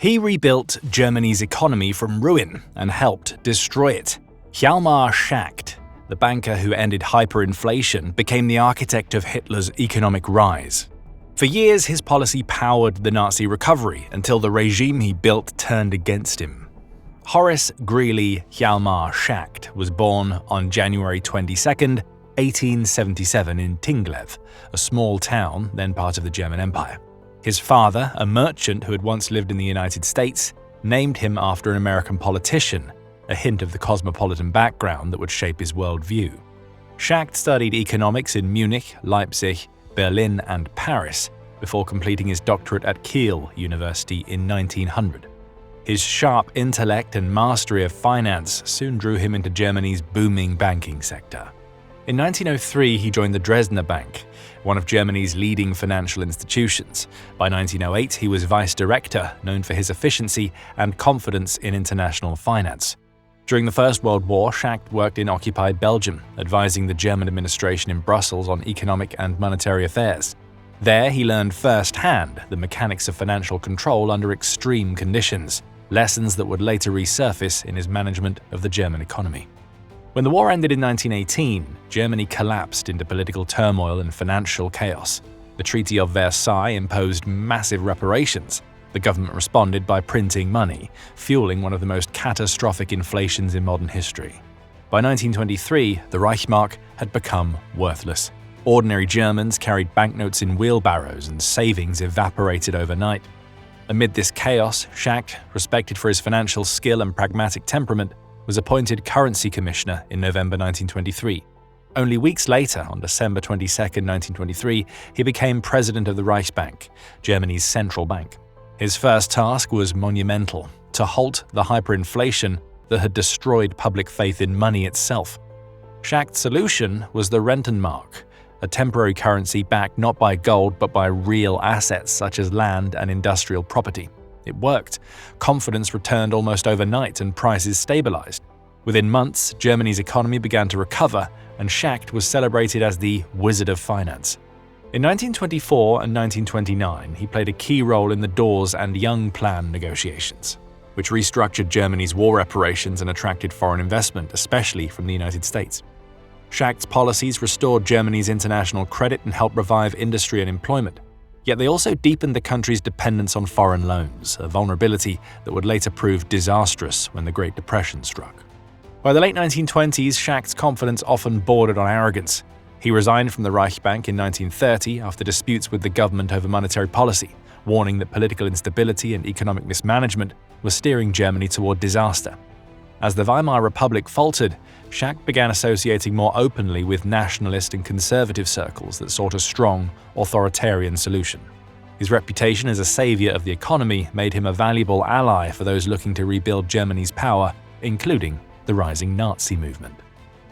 He rebuilt Germany's economy from ruin and helped destroy it. Hjalmar Schacht, the banker who ended hyperinflation, became the architect of Hitler's economic rise. For years, his policy powered the Nazi recovery until the regime he built turned against him. Horace Greeley Hjalmar Schacht was born on January 22, 1877 in Tinglev, a small town then part of the German Empire. His father, a merchant who had once lived in the United States, named him after an American politician, a hint of the cosmopolitan background that would shape his worldview. Schacht studied economics in Munich, Leipzig, Berlin, and Paris before completing his doctorate at Kiel University in 1900. His sharp intellect and mastery of finance soon drew him into Germany's booming banking sector. In 1903, he joined the Dresdner Bank, one of Germany's leading financial institutions. By 1908, he was vice director, known for his efficiency and confidence in international finance. During the First World War, Schacht worked in occupied Belgium, advising the German administration in Brussels on economic and monetary affairs. There, he learned firsthand the mechanics of financial control under extreme conditions, lessons that would later resurface in his management of the German economy. When the war ended in 1918, Germany collapsed into political turmoil and financial chaos. The Treaty of Versailles imposed massive reparations. The government responded by printing money, fueling one of the most catastrophic inflations in modern history. By 1923, the Reichsmark had become worthless. Ordinary Germans carried banknotes in wheelbarrows and savings evaporated overnight. Amid this chaos, Schacht, respected for his financial skill and pragmatic temperament, was appointed currency commissioner in November 1923. Only weeks later, on December 22, 1923, he became president of the Reichsbank, Germany's central bank. His first task was monumental: to halt the hyperinflation that had destroyed public faith in money itself. Schacht's solution was the Rentenmark, a temporary currency backed not by gold but by real assets such as land and industrial property. It worked. Confidence returned almost overnight and prices stabilized. Within months, Germany's economy began to recover, and Schacht was celebrated as the Wizard of Finance. In 1924 and 1929, he played a key role in the Dawes and Young Plan negotiations, which restructured Germany's war reparations and attracted foreign investment, especially from the United States. Schacht's policies restored Germany's international credit and helped revive industry and employment. Yet they also deepened the country's dependence on foreign loans, a vulnerability that would later prove disastrous when the Great Depression struck. By the late 1920s, Schacht's confidence often bordered on arrogance. He resigned from the Reichsbank in 1930 after disputes with the government over monetary policy, warning that political instability and economic mismanagement were steering Germany toward disaster. As the Weimar Republic faltered, Schacht began associating more openly with nationalist and conservative circles that sought a strong, authoritarian solution. His reputation as a savior of the economy made him a valuable ally for those looking to rebuild Germany's power, including the rising Nazi movement.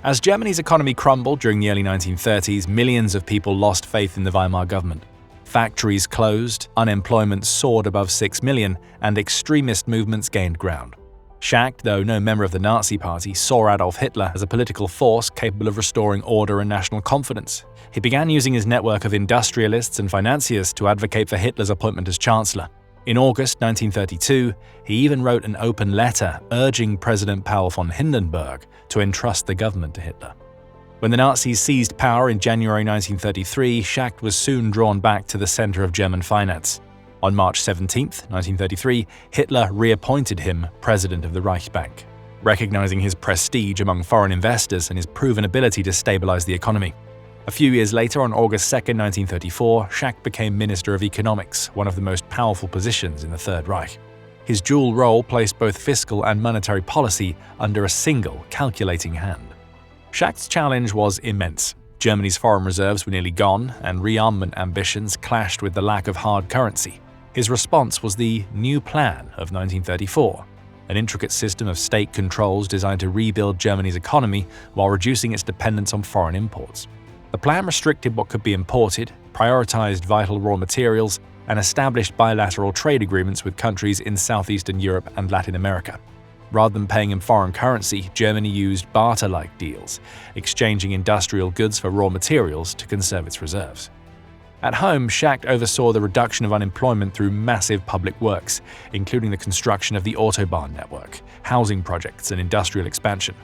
As Germany's economy crumbled during the early 1930s, millions of people lost faith in the Weimar government. Factories closed, unemployment soared above 6 million, and extremist movements gained ground. Schacht, though no member of the Nazi Party, saw Adolf Hitler as a political force capable of restoring order and national confidence. He began using his network of industrialists and financiers to advocate for Hitler's appointment as chancellor. In August 1932, he even wrote an open letter urging President Paul von Hindenburg to entrust the government to Hitler. When the Nazis seized power in January 1933, Schacht was soon drawn back to the center of German finance. On March 17, 1933, Hitler reappointed him president of the Reichsbank, recognizing his prestige among foreign investors and his proven ability to stabilize the economy. A few years later, on August 2, 1934, Schacht became Minister of Economics, one of the most powerful positions in the Third Reich. His dual role placed both fiscal and monetary policy under a single, calculating hand. Schacht's challenge was immense. Germany's foreign reserves were nearly gone, and rearmament ambitions clashed with the lack of hard currency. His response was the New Plan of 1934, an intricate system of state controls designed to rebuild Germany's economy while reducing its dependence on foreign imports. The plan restricted what could be imported, prioritized vital raw materials, and established bilateral trade agreements with countries in southeastern Europe and Latin America. Rather than paying in foreign currency, Germany used barter-like deals, exchanging industrial goods for raw materials to conserve its reserves. At home, Schacht oversaw the reduction of unemployment through massive public works, including the construction of the Autobahn network, housing projects, and industrial expansion.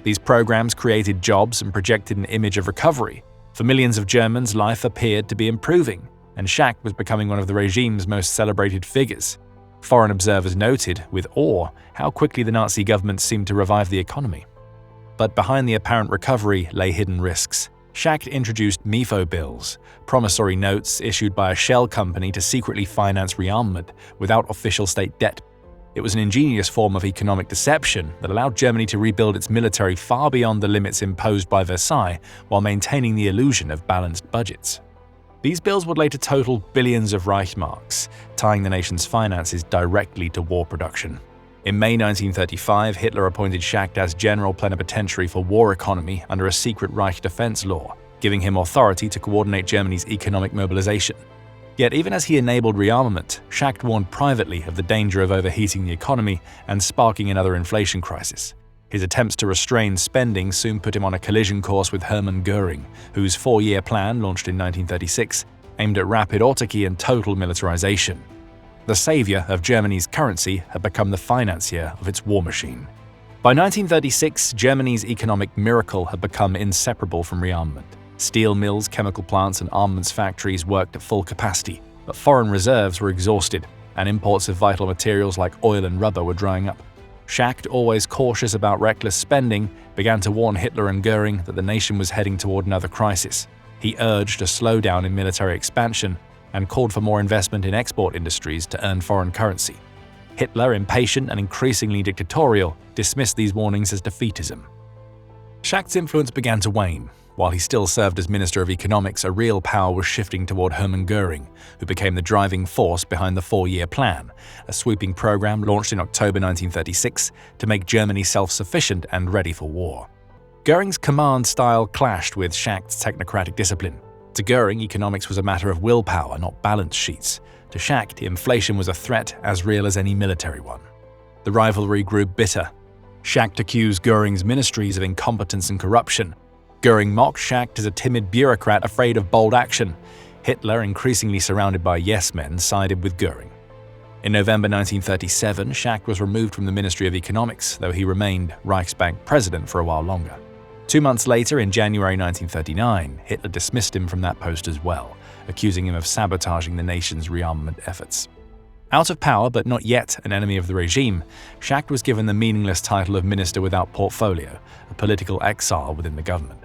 These programs created jobs and projected an image of recovery. For millions of Germans, life appeared to be improving, and Schacht was becoming one of the regime's most celebrated figures. Foreign observers noted, with awe, how quickly the Nazi government seemed to revive the economy. But behind the apparent recovery lay hidden risks. Schacht introduced MIFO bills, promissory notes issued by a shell company to secretly finance rearmament without official state debt. It was an ingenious form of economic deception that allowed Germany to rebuild its military far beyond the limits imposed by Versailles while maintaining the illusion of balanced budgets. These bills would later total billions of Reichsmarks, tying the nation's finances directly to war production. In May 1935, Hitler appointed Schacht as general plenipotentiary for war economy under a secret Reich defense law, giving him authority to coordinate Germany's economic mobilization. Yet even as he enabled rearmament, Schacht warned privately of the danger of overheating the economy and sparking another inflation crisis. His attempts to restrain spending soon put him on a collision course with Hermann Göring, whose four-year plan, launched in 1936, aimed at rapid autarky and total militarization. The savior of Germany's currency had become the financier of its war machine. By 1936, Germany's economic miracle had become inseparable from rearmament. Steel mills, chemical plants, and armaments factories worked at full capacity, but foreign reserves were exhausted, and imports of vital materials like oil and rubber were drying up. Schacht, always cautious about reckless spending, began to warn Hitler and Göring that the nation was heading toward another crisis. He urged a slowdown in military expansion and called for more investment in export industries to earn foreign currency. Hitler, impatient and increasingly dictatorial, dismissed these warnings as defeatism. Schacht's influence began to wane. While he still served as Minister of Economics, a real power was shifting toward Hermann Göring, who became the driving force behind the four-year plan, a sweeping program launched in October 1936 to make Germany self-sufficient and ready for war. Göring's command style clashed with Schacht's technocratic discipline. To Göring, economics was a matter of willpower, not balance sheets. To Schacht, inflation was a threat as real as any military one. The rivalry grew bitter. Schacht accused Göring's ministries of incompetence and corruption. Göring mocked Schacht as a timid bureaucrat afraid of bold action. Hitler, increasingly surrounded by yes-men, sided with Göring. In November 1937, Schacht was removed from the Ministry of Economics, though he remained Reichsbank president for a while longer. 2 months later, in January 1939, Hitler dismissed him from that post as well, accusing him of sabotaging the nation's rearmament efforts. Out of power, but not yet an enemy of the regime, Schacht was given the meaningless title of Minister without Portfolio, a political exile within the government.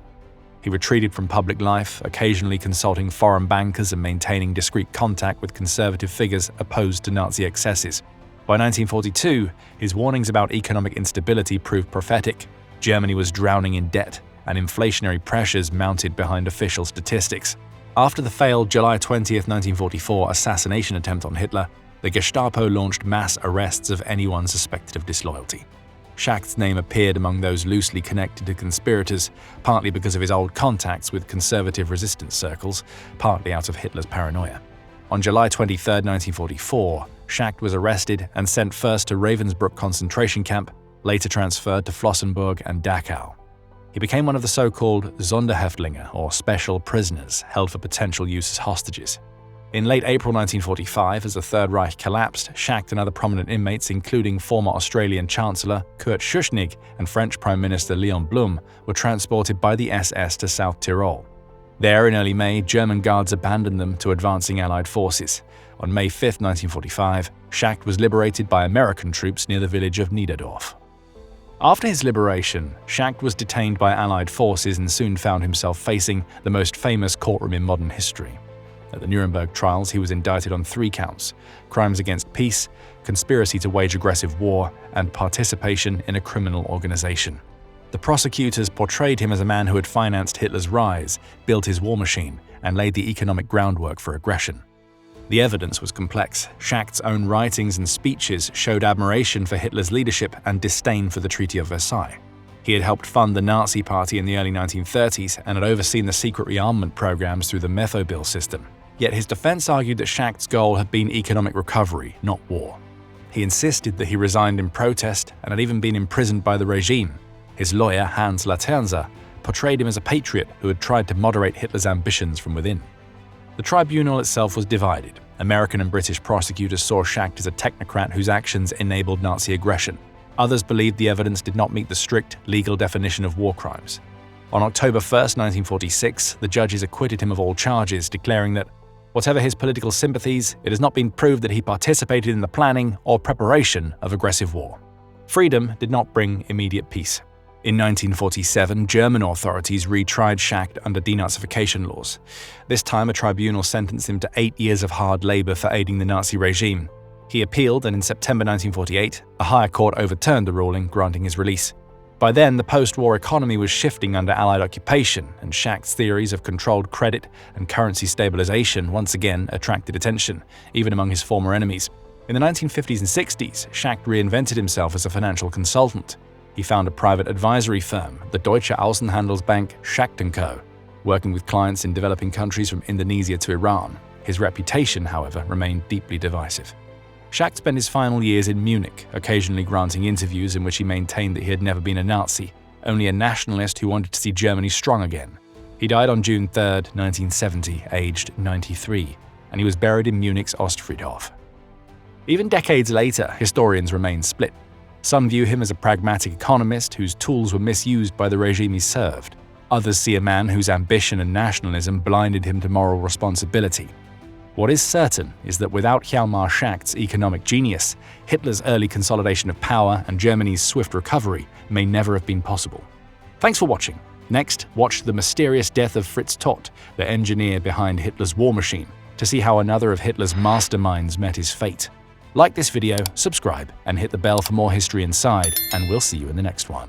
He retreated from public life, occasionally consulting foreign bankers and maintaining discreet contact with conservative figures opposed to Nazi excesses. By 1942, his warnings about economic instability proved prophetic. Germany was drowning in debt, and inflationary pressures mounted behind official statistics. After the failed July 20, 1944 assassination attempt on Hitler, the Gestapo launched mass arrests of anyone suspected of disloyalty. Schacht's name appeared among those loosely connected to conspirators, partly because of his old contacts with conservative resistance circles, partly out of Hitler's paranoia. On July 23, 1944, Schacht was arrested and sent first to Ravensbrück concentration camp, later transferred to Flossenburg and Dachau. He became one of the so-called Sonderhäftlinge, or special prisoners, held for potential use as hostages. In late April 1945, as the Third Reich collapsed, Schacht and other prominent inmates, including former Australian Chancellor Kurt Schuschnigg and French Prime Minister Léon Blum, were transported by the SS to South Tyrol. There, in early May, German guards abandoned them to advancing Allied forces. On May 5, 1945, Schacht was liberated by American troops near the village of Niederdorf. After his liberation, Schacht was detained by Allied forces and soon found himself facing the most famous courtroom in modern history. At the Nuremberg trials, he was indicted on 3 counts: crimes against peace, conspiracy to wage aggressive war, and participation in a criminal organization. The prosecutors portrayed him as a man who had financed Hitler's rise, built his war machine, and laid the economic groundwork for aggression. The evidence was complex. Schacht's own writings and speeches showed admiration for Hitler's leadership and disdain for the Treaty of Versailles. He had helped fund the Nazi Party in the early 1930s and had overseen the secret rearmament programs through the MIFO bill system. Yet his defense argued that Schacht's goal had been economic recovery, not war. He insisted that he resigned in protest and had even been imprisoned by the regime. His lawyer, Hans Laternza, portrayed him as a patriot who had tried to moderate Hitler's ambitions from within. The tribunal itself was divided. American and British prosecutors saw Schacht as a technocrat whose actions enabled Nazi aggression. Others believed the evidence did not meet the strict legal definition of war crimes. On October 1, 1946, the judges acquitted him of all charges, declaring that, whatever his political sympathies, it has not been proved that he participated in the planning or preparation of aggressive war. Freedom did not bring immediate peace. In 1947, German authorities retried Schacht under denazification laws. This time, a tribunal sentenced him to 8 years of hard labor for aiding the Nazi regime. He appealed, and in September 1948, a higher court overturned the ruling, granting his release. By then, the post-war economy was shifting under Allied occupation, and Schacht's theories of controlled credit and currency stabilization once again attracted attention, even among his former enemies. In the 1950s and 60s, Schacht reinvented himself as a financial consultant. He found a private advisory firm, the Deutsche Außenhandelsbank Schacht & Co., working with clients in developing countries from Indonesia to Iran. His reputation, however, remained deeply divisive. Schacht spent his final years in Munich, occasionally granting interviews in which he maintained that he had never been a Nazi, only a nationalist who wanted to see Germany strong again. He died on June 3, 1970, aged 93, and he was buried in Munich's Ostfriedhof. Even decades later, historians remain split. Some view him as a pragmatic economist whose tools were misused by the regime he served. Others see a man whose ambition and nationalism blinded him to moral responsibility. What is certain is that without Hjalmar Schacht's economic genius, Hitler's early consolidation of power and Germany's swift recovery may never have been possible. Thanks for watching. Next, watch The Mysterious Death of Fritz Todt, the engineer behind Hitler's war machine, to see how another of Hitler's masterminds met his fate. Like this video, subscribe, and hit the bell for more History Inside, and we'll see you in the next one.